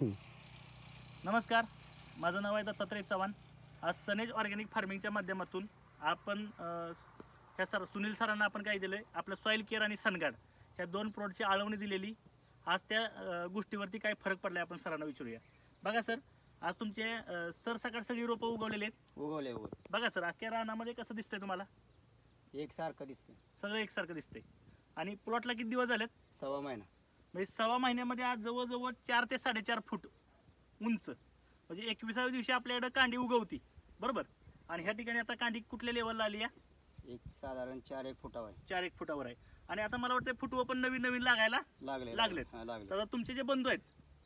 नमस्कार, माझं नाव आहे दत्तात्रय चव्हाण. आज सनेज ऑर्गॅनिक फार्मिंगच्या माध्यमातून आपण सुनील सरांना आपण काय दिलं आहे, आपलं सॉईल केअर आणि सनगार्ड ह्या दोन प्रोडक्टची आळवणी दिलेली. आज त्या गोष्टीवरती काय फरक पडला आपण सरांना विचारूया. बघा सर, आज तुमचे सरसकट सगळी रोपं उगवलेली आहेत. उगवले बघा सर, अख्ख्या रानामध्ये कसं दिसतंय तुम्हाला? एकसारखं दिसतंय. सगळं एकसारखं दिसतंय. आणि प्लॉटला किती दिवस झालेत? 1.25 महिना. म्हणजे 1.25 महिन्यामध्ये आज जवळजवळ 4 ते 4.5 फूट उंच, म्हणजे 21व्या दिवशी आपल्याकडे कांडी उगवती, बरोबर. आणि ह्या ठिकाणी आता कांडी कुठल्या लेवलला आली आहे? एक साधारण 4-1 फुटावर आहे. 4-1 फुटावर आहे. आणि आता मला वाटतं फुटवं पण नवीन नवीन लागायला लागलेत. तर आता तुमचे जे बंधू आहेत,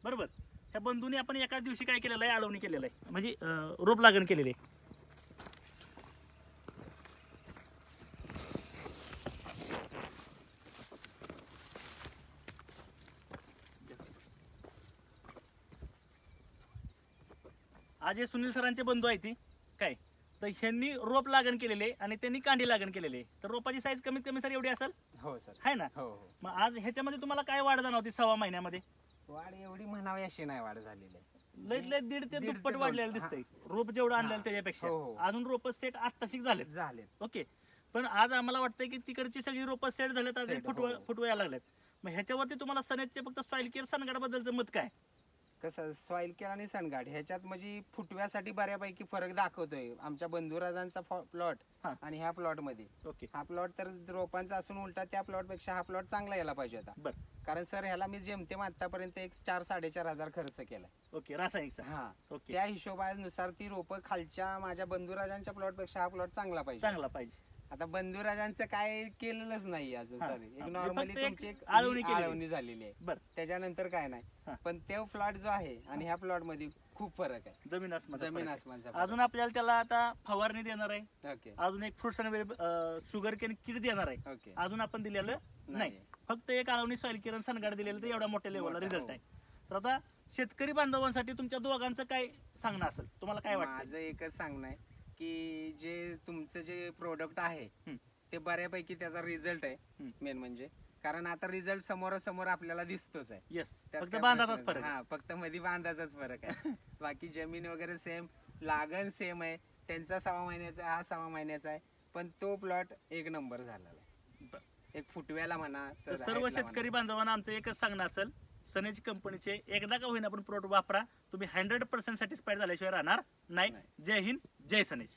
बरोबर, ह्या बंधूंनी आपण एकाच दिवशी काय केलेलं आहे? आळवणी केलेलं आहे, म्हणजे रोप लागण केलेली आहे. आज हे सुनील सरांचे बंधू आहेत ती काय, तर ह्यांनी रोप लागण केलेले आणि त्यांनी कांडी लागण केलेली. तर रोपाची साईज कमीत कमी सर एवढी असेल? हो सर. आहे ना? हो हो. मग आज ह्याच्यामध्ये तुम्हाला काय वाढ जाणवती 1.25 महिन्यामध्ये? वाढ एवढी म्हणावी अशी नाही वाढ झालेली आहे. लय 1.5 ते दुप्पट वाढलेलं दिसतंय रोप जेवढं आणलेलं त्याच्यापेक्षा. हो, हो. अजून रोप सेट आत्ताशिक झालेत. ओके, पण आज आम्हाला वाटतंय की तिकडची सगळी रोप सेट झालेत, आज फुटवया लागलेत. मग ह्याच्यावरती तुम्हाला सनेजचे फक्त सॉईल केअर सनगार्ड बद्दलचं मत काय? कसं सॉईल केअर आणि सनगार्ड ह्याच्यात म्हणजे फुटव्यासाठी बऱ्यापैकी फरक दाखवतोय. आमच्या बंधुराजांचा प्लॉट आणि ह्या प्लॉट मध्ये, ओके, हा प्लॉट तर रोपांचा असून उलटा त्या प्लॉट पेक्षा हा प्लॉट चांगला यायला पाहिजे होता. बरं. कारण सर ह्याला मी जेमतेम आतापर्यंत एक 4-4.5 हजार खर्च केलाय. ओके, रासायनिकचा. हा, ओके, त्या हिशोबानुसार ती रोपं खालच्या माझ्या बंधुराजांच्या प्लॉट पेक्षा हा प्लॉट चांगला पाहिजे. आता बंधुराजांचं काय केलेलंच नाही अजून सर. एक नॉर्मली तुमची एक आळवणी झालेली आहे, त्याच्यानंतर काय नाही. पण तो प्लॉट जो आहे आणि ह्या प्लॉट मध्ये खूप फरक आहे, जमीन आसमानचा. अजून आपल्याला त्याला आता फवारणी देणार आहे. ओके. अजून एक फ्रुट्स आणि शुगर केन किट देणार आहे. ओके. अजून आपण दिलेलं नाही, फक्त एक आळवणी सॉईल केअर सनगार्ड दिलेलं, तर एवढ्या मोठ्या लेवलला रिझल्ट आहे. तर आता शेतकरी बांधवांसाठी तुमच्या दोघांचं काय सांगणं असेल? तुम्हाला काय वाटतं? माझं एकच सांगणं आहे की जे तुमचं जे प्रोडक्ट आहे ते बऱ्यापैकी त्याचा रिझल्ट आहे मेन म्हणजे. कारण आता रिझल्ट समोरासमोर आपल्याला दिसतोच आहे. येस, फक्त बांधाचाच फरक. हा, फक्त मध्ये बांधाचाच फरक आहे. बाकी जमीन वगैरे सेम, लागण सेम आहे. त्यांचा 6 महिन्याचा, हा 6 महिन्याचा आहे. पण तो प्लॉट एक नंबर झालेला आहे. एक फुटव्याला म्हणा. सर्व शेतकरी बांधवांना आमचं एकच सांगणं असेल, सनेज कंपनीचे एकदा का होईना पण प्रोडक्ट वापरा. तुम्ही 100% सॅटिस्फाईड झाल्याशिवाय राहणार नाही. जय हिंद, जय सनेज.